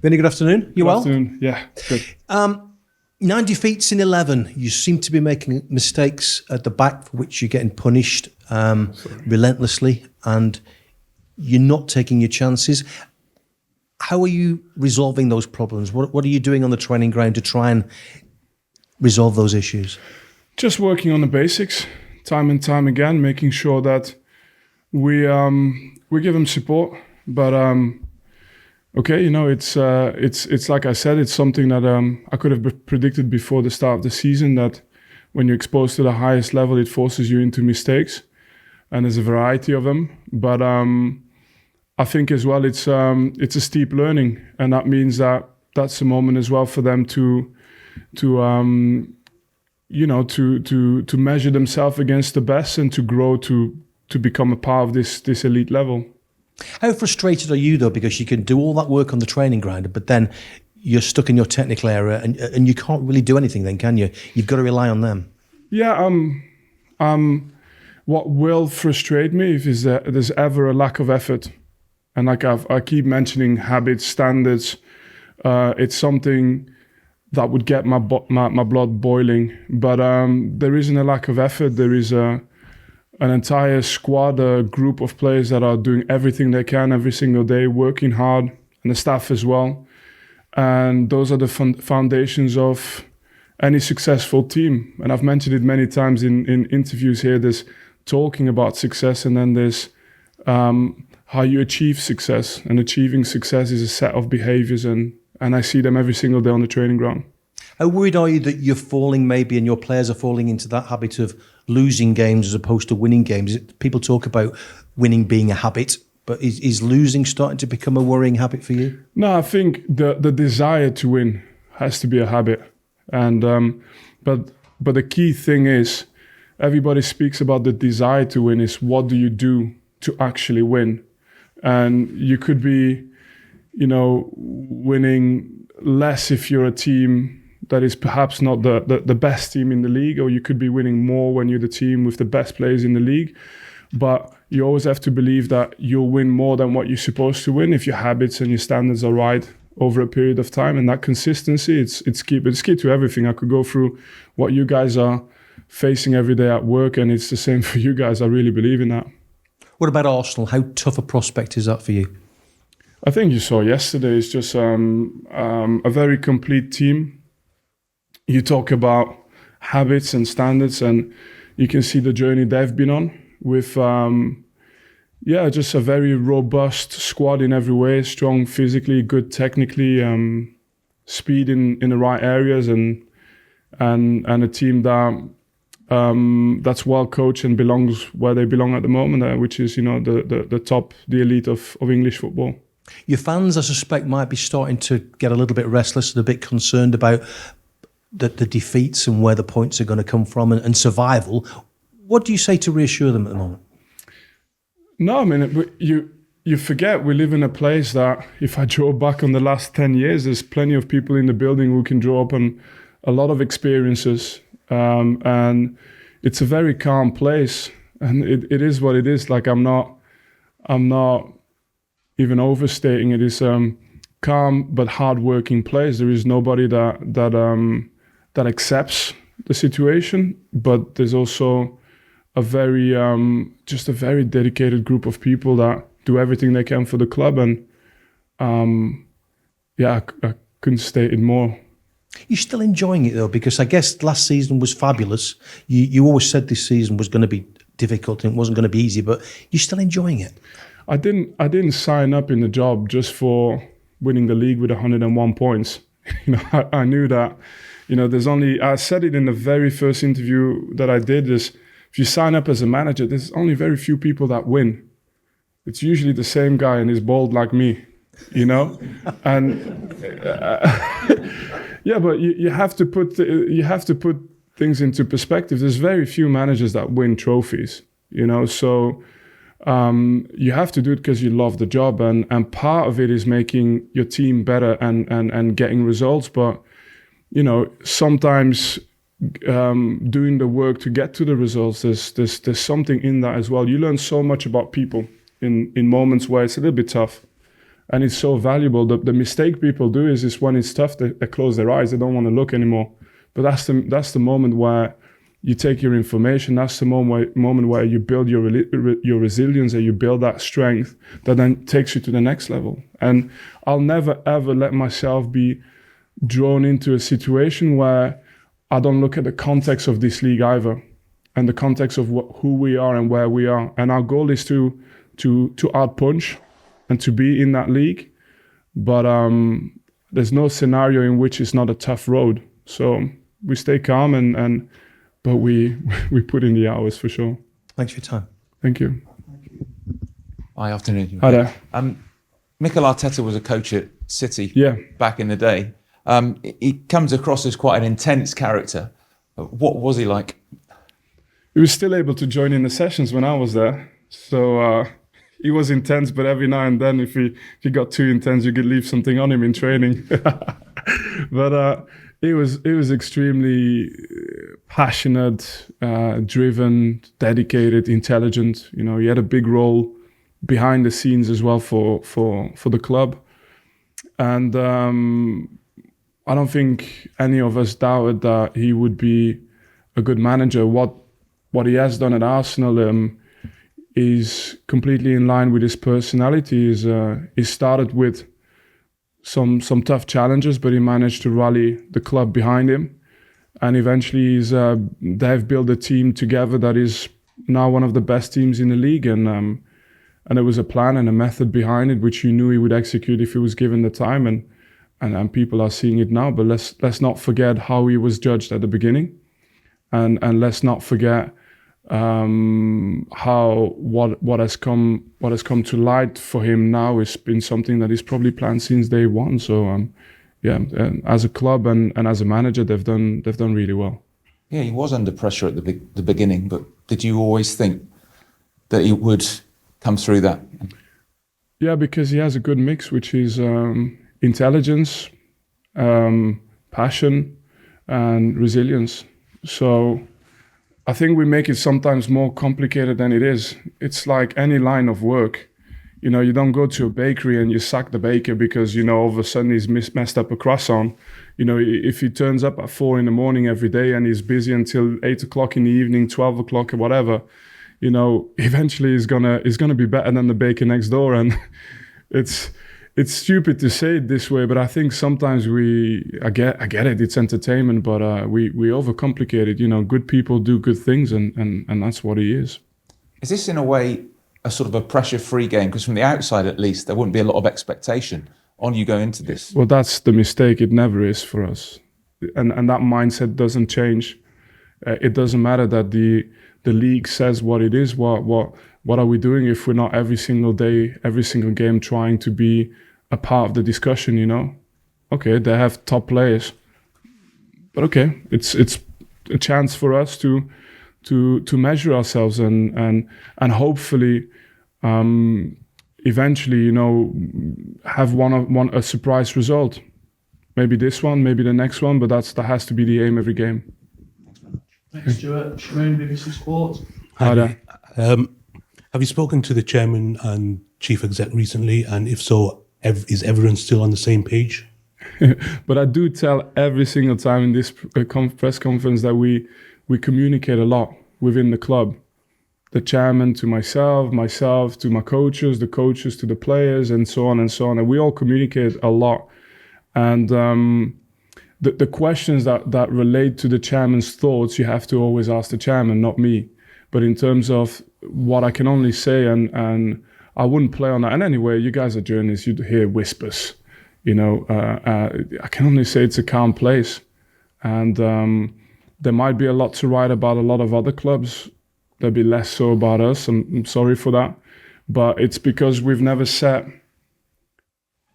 Vinny, good afternoon. You well? Good afternoon. Yeah, good. 9 defeats in 11. You seem to be making mistakes at the back for which you're getting punished relentlessly, and you're not taking your chances. How are you resolving those problems? What are you doing on the training ground to try and resolve those issues? Just working on the basics, time and time again, making sure that we give them support. But okay, it's like I said, it's something that I could have predicted before the start of the season, that when you're exposed to the highest level, it forces you into mistakes, and there's a variety of them. But I think as well, it's a steep learning, and that means that that's a moment as well for them to measure themselves against the best and to grow to become a part of this elite level. How frustrated are you, though, because you can do all that work on the training ground, but then you're stuck in your technical area and you can't really do anything then, can you? You've got to rely on them. Yeah, what will frustrate me is that there's ever a lack of effort. And like I keep mentioning habits, standards, it's something that would get my blood boiling. But there isn't a lack of effort. There is an entire squad, a group of players that are doing everything they can every single day, working hard, and the staff as well. And those are the foundations of any successful team. And I've mentioned it many times in interviews here. There's talking about success, and then there's how you achieve success. And achieving success is a set of behaviors, and I see them every single day on the training ground. How worried are you that you're falling maybe and your players are falling into that habit of losing games as opposed to winning games? People talk about winning being a habit, but is losing starting to become a worrying habit for you? No, I think the desire to win has to be a habit. And but the key thing is, everybody speaks about the desire to win. Is what do you do to actually win? And you could be, winning less if you're a team that is perhaps not the best team in the league, or you could be winning more when you're the team with the best players in the league. But you always have to believe that you'll win more than what you're supposed to win if your habits and your standards are right over a period of time. And that consistency, it's key. But it's key to everything. I could go through what you guys are facing every day at work, and it's the same for you guys. I really believe in that. What about Arsenal? How tough a prospect is that for you? I think you saw yesterday. It's just a very complete team. You talk about habits and standards, and you can see the journey they've been on with, just a very robust squad in every way, strong physically, good technically, speed in the right areas, and a team that's well coached and belongs where they belong at the moment, which is the top, the elite of English football. Your fans, I suspect, might be starting to get a little bit restless and a bit concerned about the defeats and where the points are going to come from and survival. What do you say to reassure them at the moment? No, I mean, you forget we live in a place that, if I draw back on the last 10 years, there's plenty of people in the building who can draw up on a lot of experiences. And it's a very calm place, and it is what it is. Like, I'm not even overstating it. It's calm but hard-working place. There is nobody that accepts the situation, but there's also a very dedicated group of people that do everything they can for the club, and I couldn't state it more. You're still enjoying it though, because I guess last season was fabulous. You always said this season was going to be difficult and it wasn't going to be easy, but you're still enjoying it. I didn't sign up in the job just for winning the league with 101 points. I knew that. I said it in the very first interview that I did, is if you sign up as a manager, there's only very few people that win. It's usually the same guy and he's bald like me, and but you have to put things into perspective. There's very few managers that win trophies, so you have to do it because you love the job, and part of it is making your team better and getting results. But sometimes doing the work to get to the results, there's something in that as well. You learn so much about people in moments where it's a little bit tough, And it's so valuable. The mistake people do is when it's tough, they close their eyes. They don't want to look anymore. But that's the moment where you take your information. That's the moment where you build your resilience and you build that strength that then takes you to the next level. And I'll never, ever let myself be drawn into a situation where I don't look at the context of this league either, and the context of who we are and where we are. And our goal is to outpunch and to be in that league. But there's no scenario in which it's not a tough road. So we stay calm but we put in the hours for sure. Thanks for your time. Thank you. Hi, afternoon. Hi there. Mikel Arteta was a coach at City back in the day. He comes across as quite an intense character. What was he like? He was still able to join in the sessions when I was there. So he was intense, but every now and then if he got too intense, you could leave something on him in training. But he was extremely passionate, driven, dedicated, intelligent. You know, he had a big role behind the scenes as well for the club. And I don't think any of us doubted that he would be a good manager. What he has done at Arsenal is completely in line with his personality. He started with some tough challenges, but he managed to rally the club behind him. And eventually they've built a team together that is now one of the best teams in the league. And there was a plan and a method behind it, which you knew he would execute if he was given the time. And people are seeing it now. But let's not forget how he was judged at the beginning. And let's not forget how what has come to light for him now has been something that he's probably planned since day one. So as a club and as a manager, they've done really well. Yeah, he was under pressure at the beginning, but did you always think that he would come through that? Yeah, because he has a good mix, which is intelligence, passion, and resilience. So I think we make it sometimes more complicated than it is. It's like any line of work. You know, you don't go to a bakery and you sack the baker because, you know, all of a sudden he's messed up a croissant. You know, if he turns up at 4 a.m. every day and he's busy until 8 o'clock in the evening, 12 o'clock or whatever, you know, eventually he's gonna be better than the baker next door. And it's stupid to say it this way, but I think sometimes I get it. It's entertainment, but we overcomplicate it. You know, good people do good things, and that's what he is. Is this in a way a sort of a pressure-free game? Because from the outside, at least, there wouldn't be a lot of expectation on you going into this. Well, that's the mistake. It never is for us, and that mindset doesn't change. It doesn't matter that the league says what it is. What are we doing if we're not every single day, every single game trying to be a part of the discussion? You know, okay, they have top players, but okay, it's a chance for us to measure ourselves and hopefully eventually, you know, have a surprise result. Maybe this one, maybe the next one, but that has to be the aim every game. Thanks, Stuart. Shimon, BBC Sports. Hi there. Have you spoken to the chairman and chief exec recently? And if so, is everyone still on the same page? But I do tell every single time in this press conference that we communicate a lot within the club. The chairman to myself to my coaches, the coaches to the players, and so on and so on. And we all communicate a lot. And the questions that relate to the chairman's thoughts, you have to always ask the chairman, not me. But in terms of what I can only say, and I wouldn't play on that. And anyway, you guys are journalists, you hear whispers. You know, I can only say it's a calm place. And there might be a lot to write about a lot of other clubs. There'll be less so about us. I'm sorry for that. But it's because we've never set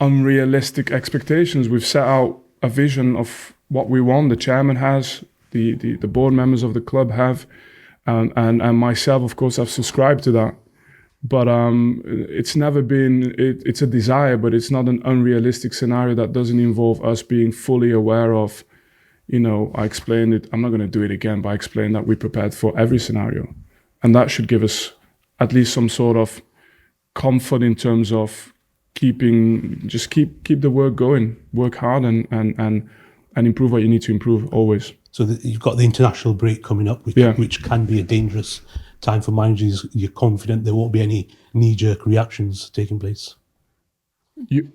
unrealistic expectations. We've set out a vision of what we want. The chairman has, the board members of the club have, and myself, of course, I've subscribed to that. But it's never been, it's a desire, but it's not an unrealistic scenario that doesn't involve us being fully aware of, you know, I explained it, I'm not going to do it again, but I explained that we prepared for every scenario. And that should give us at least some sort of comfort in terms of keep the work going, work hard, and improve what you need to improve always. So you've got the international break coming up, which can be a dangerous time for managers. You're confident there won't be any knee-jerk reactions taking place?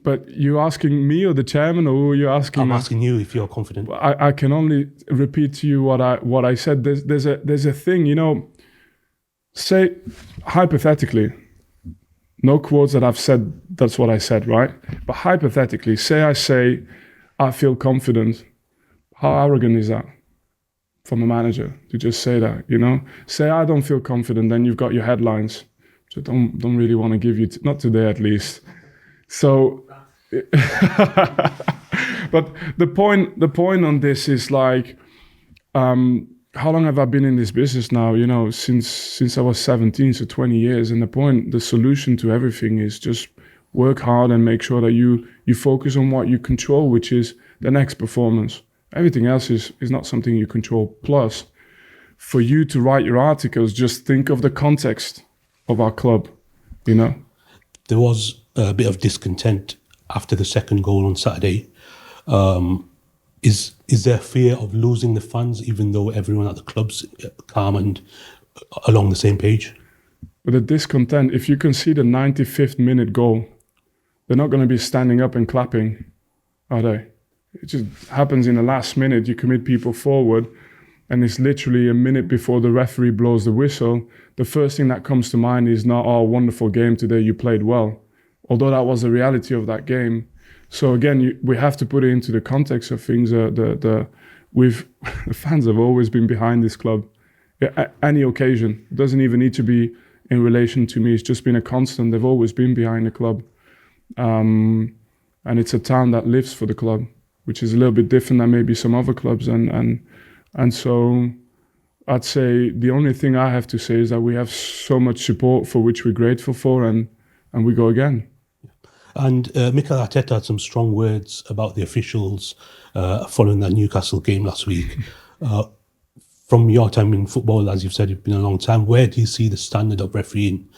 But you asking me or the chairman, or who are you asking? I'm asking you if you're confident. I can only repeat to you what I said. There's a thing, you know. Say hypothetically, no quotes that I've said. That's what I said, right? But hypothetically, say I feel confident. How arrogant is that from a manager to just say that? You know, say I don't feel confident, then you've got your headlines. So don't really want to give you not today at least. So, but the point on this is like, how long have I been in this business now? You know, since I was 17, so 20 years. And the solution to everything is just work hard and make sure that you focus on what you control, which is the next performance. Everything else is not something you control. Plus, for you to write your articles, just think of the context of our club, you know. There was a bit of discontent after the second goal on Saturday. Is there fear of losing the fans, even though everyone at the club's calm and along the same page? But the discontent, if you concede a 95th minute goal, they're not going to be standing up and clapping, are they? It just happens in the last minute. You commit people forward, and it's literally a minute before the referee blows the whistle. The first thing that comes to mind is not, oh, wonderful game today, you played well. Although that was the reality of that game. So again, we have to put it into the context of things. The fans have always been behind this club. At any occasion. It doesn't even need to be in relation to me. It's just been a constant. They've always been behind the club. And it's a town that lives for the club, which is a little bit different than maybe some other clubs. And so I'd say the only thing I have to say is that we have so much support for which we're grateful for, and we go again. And Mikel Arteta had some strong words about the officials following that Newcastle game last week. From your time in football, as you've said, it's been a long time. Where do you see the standard of refereeing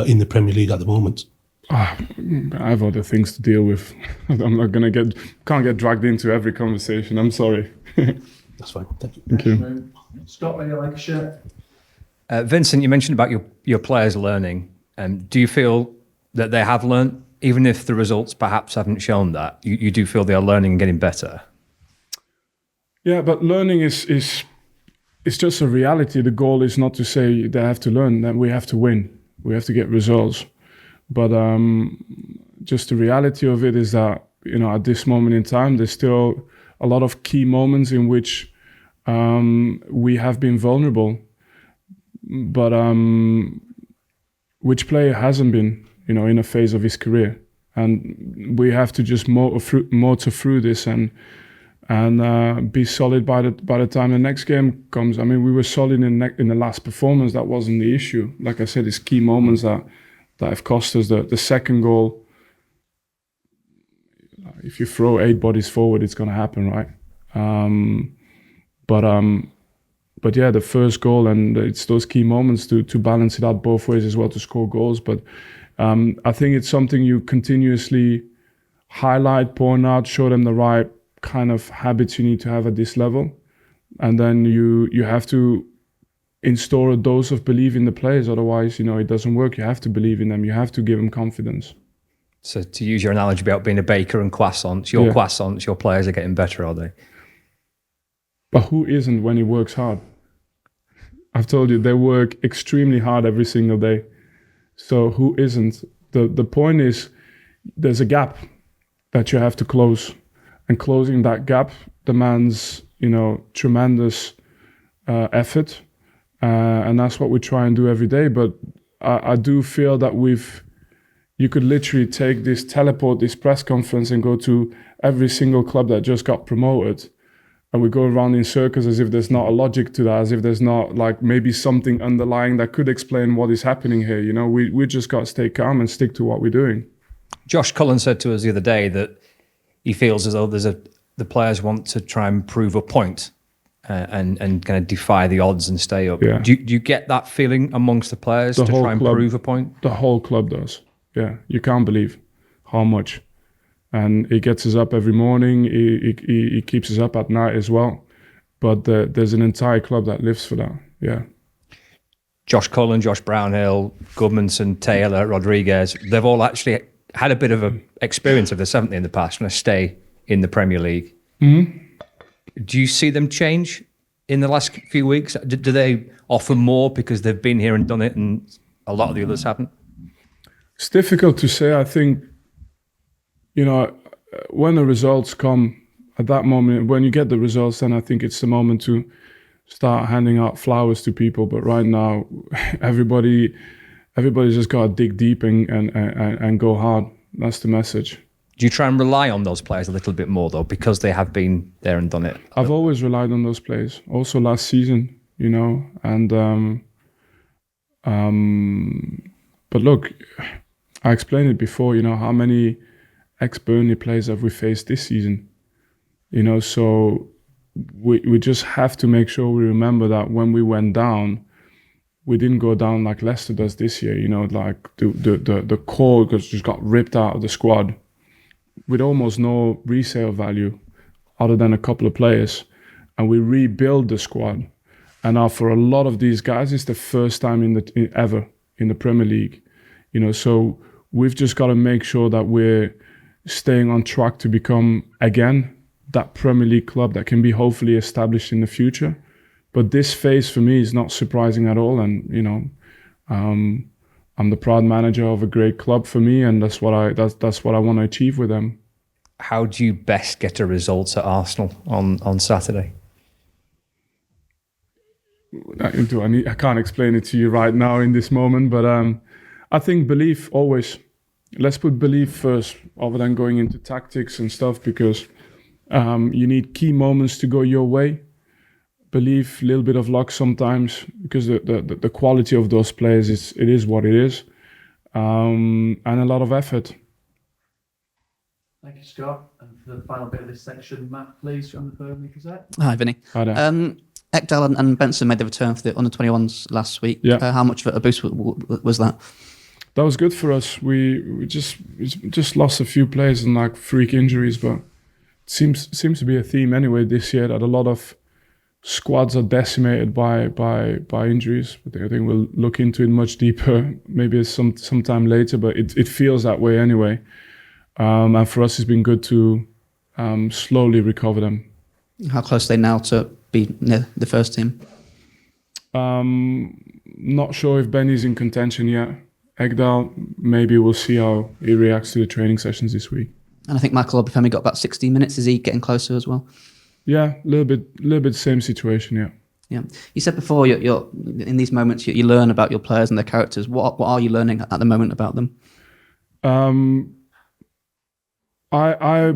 in the Premier League at the moment? I have other things to deal with. I'm not can't get dragged into every conversation. I'm sorry. That's fine. Thank you. Thank you. Scott, would you like a shirt? Vincent, you mentioned about your players learning. Do you feel that they have learned, even if the results perhaps haven't shown that? You do feel they are learning and getting better? Yeah, but learning is just a reality. The goal is not to say they have to learn, that we have to win. We have to get results. But just the reality of it is that, you know, at this moment in time, there's still a lot of key moments in which we have been vulnerable. But which player hasn't been, you know, in a phase of his career? And we have to just motor through this and be solid by the time the next game comes. I mean, we were solid in the last performance. That wasn't the issue. Like I said, it's key moments that have cost us. The second goal, if you throw 8 bodies forward, it's going to happen, right? But yeah, the first goal, and it's those key moments to balance it out both ways as well, to score goals. But I think it's something you continuously highlight, point out, show them the right kind of habits you need to have at this level. And then you have to install a dose of belief in the players. Otherwise, you know, it doesn't work. You have to believe in them. You have to give them confidence. So to use your analogy about being a baker and croissants, croissants, your players are getting better, are they? But who isn't when he works hard? I've told you, they work extremely hard every single day. So who isn't? The point is, there's a gap that you have to close. And closing that gap demands, you know, tremendous effort. And that's what we try and do every day. But I do feel that you could literally teleport this press conference and go to every single club that just got promoted. And we go around in circles as if there's not a logic to that, as if there's not like maybe something underlying that could explain what is happening here. You know, we just got to stay calm and stick to what we're doing. Josh Cullen said to us the other day that he feels as though the players want to try and prove a point and kind of defy the odds and stay up. Yeah. Do you get that feeling amongst the players to try and prove a point? The whole club does. Yeah, you can't believe how much. And he gets us up every morning. He keeps us up at night as well. But there's an entire club that lives for that. Yeah. Josh Cullen, Josh Brownhill, Goodmanson, Taylor, Rodriguez, they've all actually had a bit of an experience of this, haven't they, in the past, and a stay in the Premier League. Mm-hmm. Do you see them change in the last few weeks? Do they offer more because they've been here and done it and a lot of the others haven't? It's difficult to say. I think, when the results come at that moment, when you get the results, then I think it's the moment to start handing out flowers to people. But right now, everybody's just got to dig deep and go hard. That's the message. Do you try and rely on those players a little bit more, though, because they have been there and done it? I've always relied on those players. Also last season, and but look, I explained it before, how many ex-Burnley players have we faced this season? So we just have to make sure we remember that when we went down, we didn't go down like Leicester does this year, like the core just got ripped out of the squad with almost no resale value other than a couple of players. And we rebuild the squad. And now for a lot of these guys, it's the first time ever in the Premier League. So we've just got to make sure that we're staying on track to become, again, that Premier League club that can be hopefully established in the future. But this phase for me is not surprising at all. And, I'm the proud manager of a great club for me, and that's what I want to achieve with them. How do you best get a result at Arsenal on Saturday? I can't explain it to you right now in this moment, but I think belief always. Let's put belief first, other than going into tactics and stuff, because you need key moments to go your way. Belief, a little bit of luck sometimes, because the quality of those players is what it is, and a lot of effort. Thank you, Scott. And for the final bit of this section, Matt, please, from the Burnley Gazette. Hi, Vinny. Hi there. Ekdal and Benson made the return for the under-21s last week. Yeah. How much of a boost was that? That was good for us. We just lost a few players and like freak injuries, but it seems to be a theme anyway this year that a lot of squads are decimated by injuries. I think we'll look into it much deeper, maybe sometime later, but it feels that way anyway. And for us, it's been good to slowly recover them. How close are they now to be near the first team? Not sure if Benny's in contention yet. Ekdal, maybe we'll see how he reacts to the training sessions this week. And I think Michael Obafemi got about 16 minutes. Is he getting closer as well? Yeah, a little bit same situation, yeah. Yeah. You said before, you're in these moments, you learn about your players and their characters. What are you learning at the moment about them? I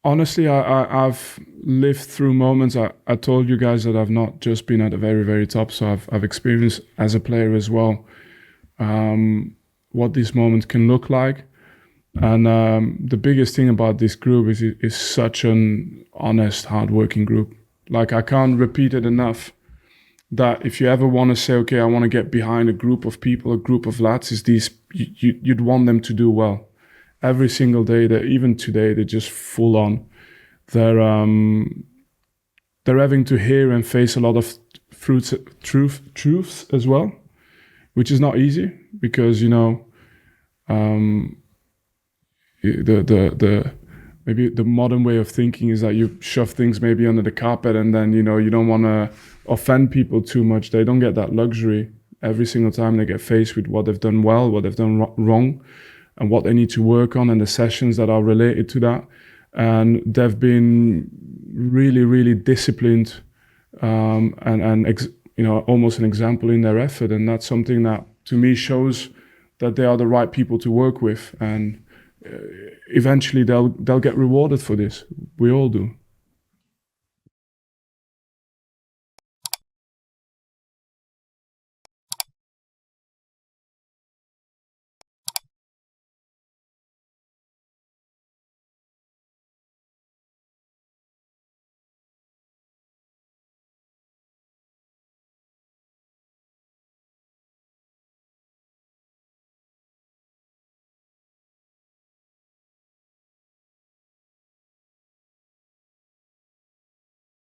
honestly, I've lived through moments. I told you guys that I've not just been at the very, very top, so I've experienced as a player as well what these moments can look like. And the biggest thing about this group is such an honest, hardworking group. Like, I can't repeat it enough, that if you ever want to say, okay, I want to get behind a group of people, a group of lads, you'd want them to do well. Every single day, even today, they're just full on. They're having to hear and face a lot of truths as well, which is not easy, because maybe the modern way of thinking is that you shove things maybe under the carpet, and then you don't want to offend people too much. They don't get that luxury. Every single time they get faced with what they've done well, what they've done wrong, and what they need to work on, and the sessions that are related to that. And they've been really, really disciplined, and almost an example in their effort. And that's something that, to me, shows that they are the right people to work with. And eventually they'll get rewarded for this. We all do.